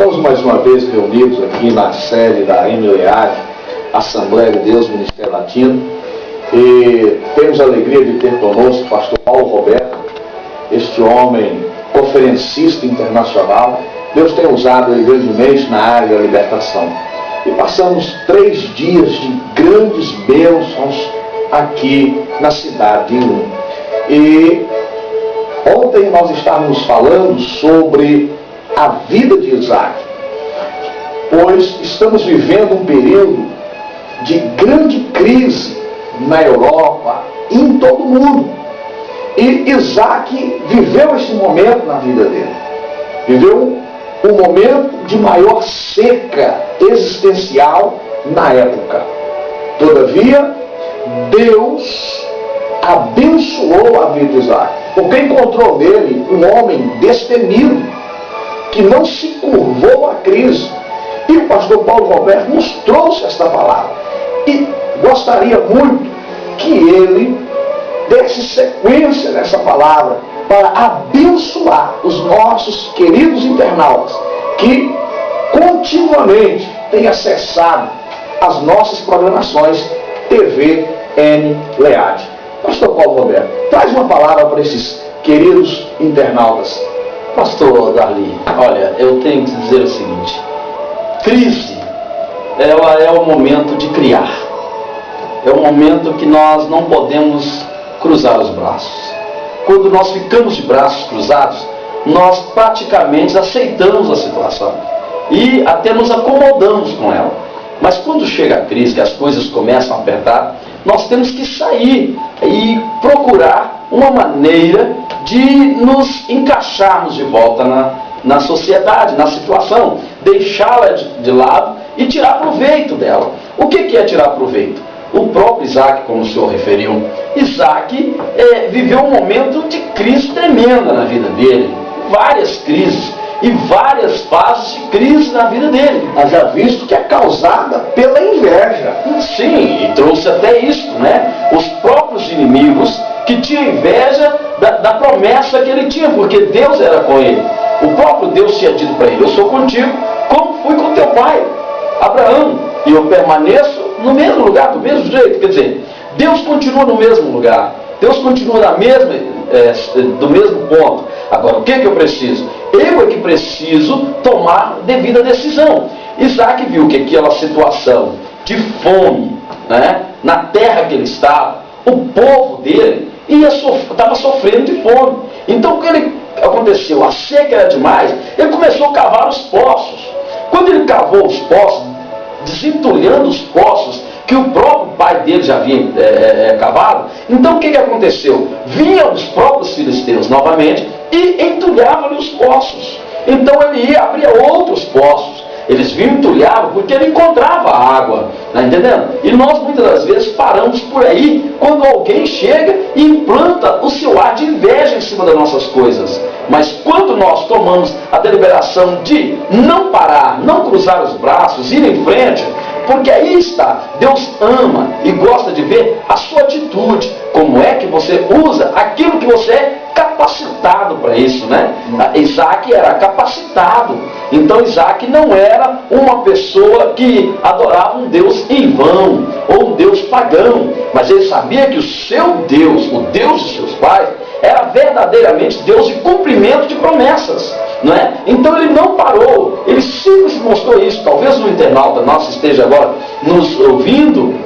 Estamos mais uma vez reunidos aqui na sede da MLEAD, Assembleia de Deus Ministério Latino, e temos a alegria de ter conosco o pastor Paulo Roberto, este homem conferencista internacional. Deus tem usado ele grandemente na área da libertação. E passamos 3 dias de grandes bênçãos aqui na cidade de Irún. E ontem nós estávamos falando sobre a vida de Isaac, pois estamos vivendo um período de grande crise na Europa e em todo o mundo. E Isaac viveu esse momento na vida dele. Viveu um momento de maior seca existencial na época. Todavia, Deus abençoou a vida de Isaac, porque encontrou nele um homem destemido, que não se curvou à crise. E o pastor Paulo Roberto nos trouxe esta palavra. E gostaria muito que ele desse sequência nessa palavra para abençoar os nossos queridos internautas que continuamente têm acessado as nossas programações TV MLEAD. Pastor Paulo Roberto, traz uma palavra para esses queridos internautas. Pastor Darli, olha, eu tenho que dizer o seguinte: crise, ela é o momento de criar. É o momento que nós não podemos cruzar os braços. Quando nós ficamos de braços cruzados, nós praticamente aceitamos a situação e até nos acomodamos com ela. Mas quando chega a crise, que as coisas começam a apertar, nós temos que sair e procurar uma maneira de nos encaixarmos de volta na sociedade, na situação, deixá-la de lado e tirar proveito dela. O que é tirar proveito? O próprio Isaac, como o senhor referiu, Isaac viveu um momento de crise tremenda na vida dele, várias crises e várias fases de crise na vida dele. Haja visto que é causada pela inveja. Sim, e trouxe até isso, né? Os próprios inimigos que tinham inveja da promessa que ele tinha, porque Deus era com ele. O próprio Deus tinha dito para ele: eu sou contigo, como fui com teu pai, Abraão, e eu permaneço no mesmo lugar, do mesmo jeito. Quer dizer, Deus continua no mesmo lugar, Deus continua do mesmo ponto. Agora, o que eu preciso? Eu é que preciso tomar devida decisão. Isaac viu que aquela situação de fome, né, na terra que ele estava, o povo dele estava sofrendo de fome. Então, o que aconteceu? A seca era demais, ele começou a cavar os poços. Quando ele cavou os poços, desentulhando os poços que o próprio pai dele já havia cavado, então o que aconteceu? Vinham os próprios filisteus novamente e entulhavam-lhe os poços. Então ele ia abrir outros poços. Eles vinham e entulhavam porque ele encontrava água, tá entendendo? E nós muitas das vezes paramos por aí quando alguém chega e implanta o seu ar de inveja em cima das nossas coisas. Mas quando nós tomamos a deliberação de não parar, não cruzar os braços, ir em frente, porque aí está, Deus ama e gosta de ver a sua atitude, como é que você usa aquilo que você é capacitado para isso, né? Isaac era capacitado. Então Isaac não era uma pessoa que adorava um Deus em vão, ou um Deus pagão, mas ele sabia que o seu Deus, o Deus de seus pais, era verdadeiramente Deus de cumprimento de promessas, não é? Então ele não parou, ele sempre mostrou isso. Talvez o internauta nosso esteja agora nos ouvindo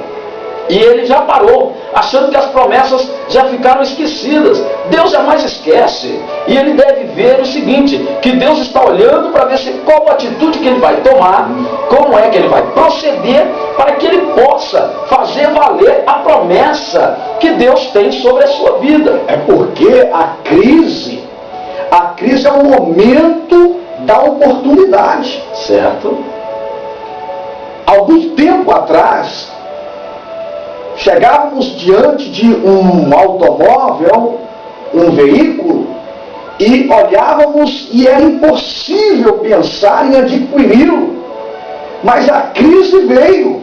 e ele já parou, achando que as promessas já ficaram esquecidas. Deus jamais esquece. E ele deve ver o seguinte, que Deus está olhando para ver qual a atitude que ele vai tomar, como é que ele vai proceder, para que ele possa fazer valer a promessa que Deus tem sobre a sua vida. É porque a crise é o momento da oportunidade. Certo? Algum tempo atrás, chegávamos diante de um automóvel, um veículo, e olhávamos e era impossível pensar em adquiri-lo. Mas a crise veio.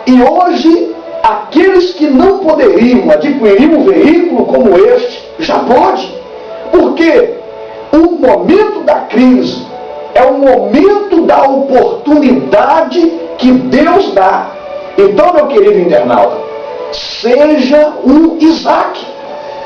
E hoje, aqueles que não poderiam adquirir um veículo como este, já pode. Porque o momento da crise é o momento da oportunidade que Deus dá. Então, meu querido internauta, seja um Isaac.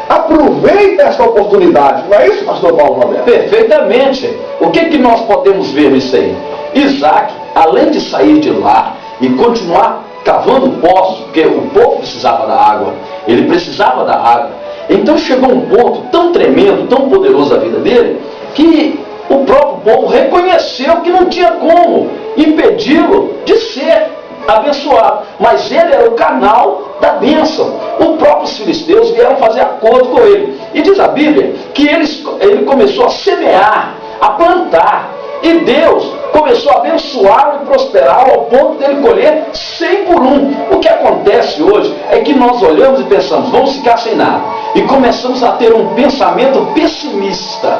Aproveita essa oportunidade. Não é isso, pastor Paulo Roberto? Perfeitamente. O que nós podemos ver nisso aí? Isaac, além de sair de lá e continuar cavando poços, porque o povo precisava da água, ele precisava da água. Então chegou um ponto tão tremendo, tão poderoso da vida dele, que o próprio povo reconheceu que não tinha como impedi-lo de ser abençoado, mas ele era o canal da bênção. Os próprios filisteus vieram fazer acordo com ele, e diz a Bíblia que ele começou a semear, a plantar, e Deus começou a abençoá-lo e prosperá-lo ao ponto dele colher 100 por 1. O que acontece hoje é que nós olhamos e pensamos, vamos ficar sem nada, e começamos a ter um pensamento pessimista,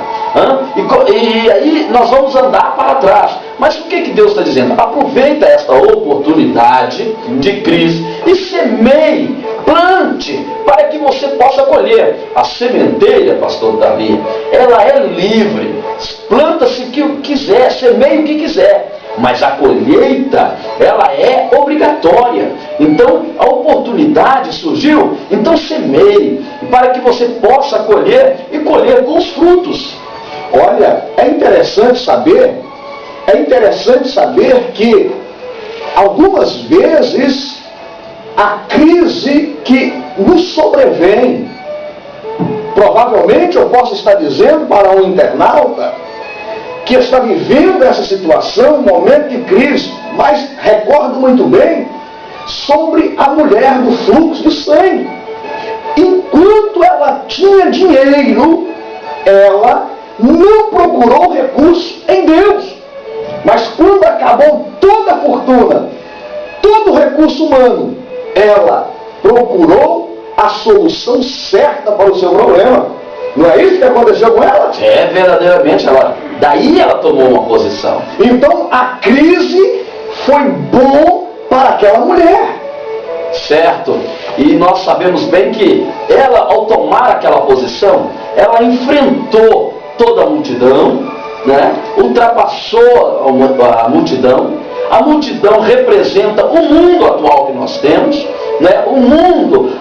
e aí nós vamos andar para trás. Mas o que Deus está dizendo? Aproveita esta oportunidade de crise e semeie, plante, para que você possa colher. A sementeira, pastor Davi, ela é livre, planta-se o que quiser, semeie o que quiser, mas a colheita, ela é obrigatória. Então, a oportunidade surgiu, então semeie, para que você possa colher e colher com os frutos. Olha, é interessante saber que algumas vezes a crise que nos sobrevém, provavelmente eu posso estar dizendo para um internauta que está vivendo essa situação, um momento de crise, mas recordo muito bem sobre a mulher do fluxo de sangue. Enquanto ela tinha dinheiro, ela não procurou recurso em Deus. Mas quando acabou toda a fortuna, todo o recurso humano, ela procurou a solução certa para o seu problema. Não é isso que aconteceu com ela? É, verdadeiramente, daí ela tomou uma posição. Então a crise foi bom para aquela mulher. Certo. E nós sabemos bem que ela, ao tomar aquela posição, ela enfrentou toda a multidão, né? Ultrapassou a multidão. A multidão representa o mundo atual que nós temos, né? O mundo,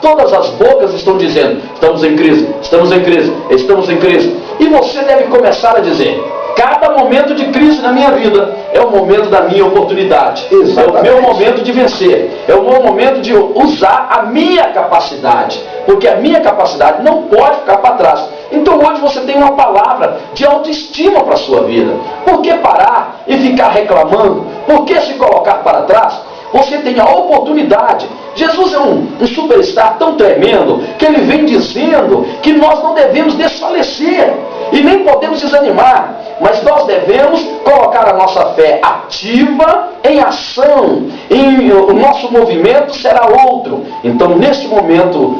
todas as bocas estão dizendo: estamos em crise, estamos em crise, estamos em crise. E você deve começar a dizer: cada momento de crise na minha vida é o momento da minha oportunidade. Exatamente. É o meu momento de vencer. É o meu momento de usar a minha capacidade. Porque a minha capacidade não pode ficar para trás. Então hoje você tem uma palavra de autoestima para a sua vida. Por que parar e ficar reclamando? Por que se colocar para trás? Você tem a oportunidade. Jesus é um superstar tão tremendo que ele vem dizendo que nós não devemos desfalecer e nem podemos desanimar, mas nós devemos colocar a nossa fé ativa em ação. O nosso movimento será outro. Então, neste momento,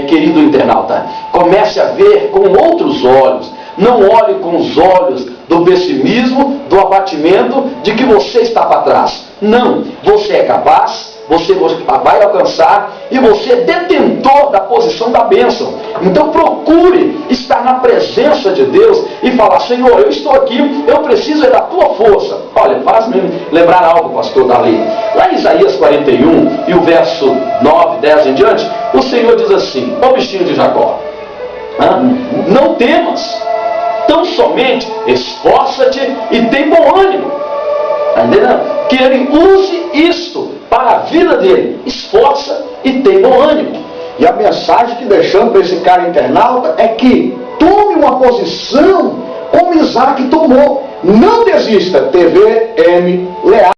querido internauta, comece a ver com outros olhos. Não olhe com os olhos do pessimismo, do abatimento, de que você está para trás. Não, você é capaz, você vai alcançar, e você é detentor da posição da bênção. Então procure estar na presença de Deus e falar: Senhor, eu estou aqui, eu preciso da tua força. Olha, faz-me lembrar algo, pastor Dali. Lá em Isaías 41, e o verso 9, 10 em diante, o Senhor diz assim: ó bichinho de Jacó, não temas, tão somente esforça-te e tem bom ânimo. Está entendendo? Que ele use isto para a vida dele. Esforça e tem bom ânimo. E a mensagem que deixamos para esse cara internauta é que tome uma posição como Isaac tomou. Não desista. TV M Leal.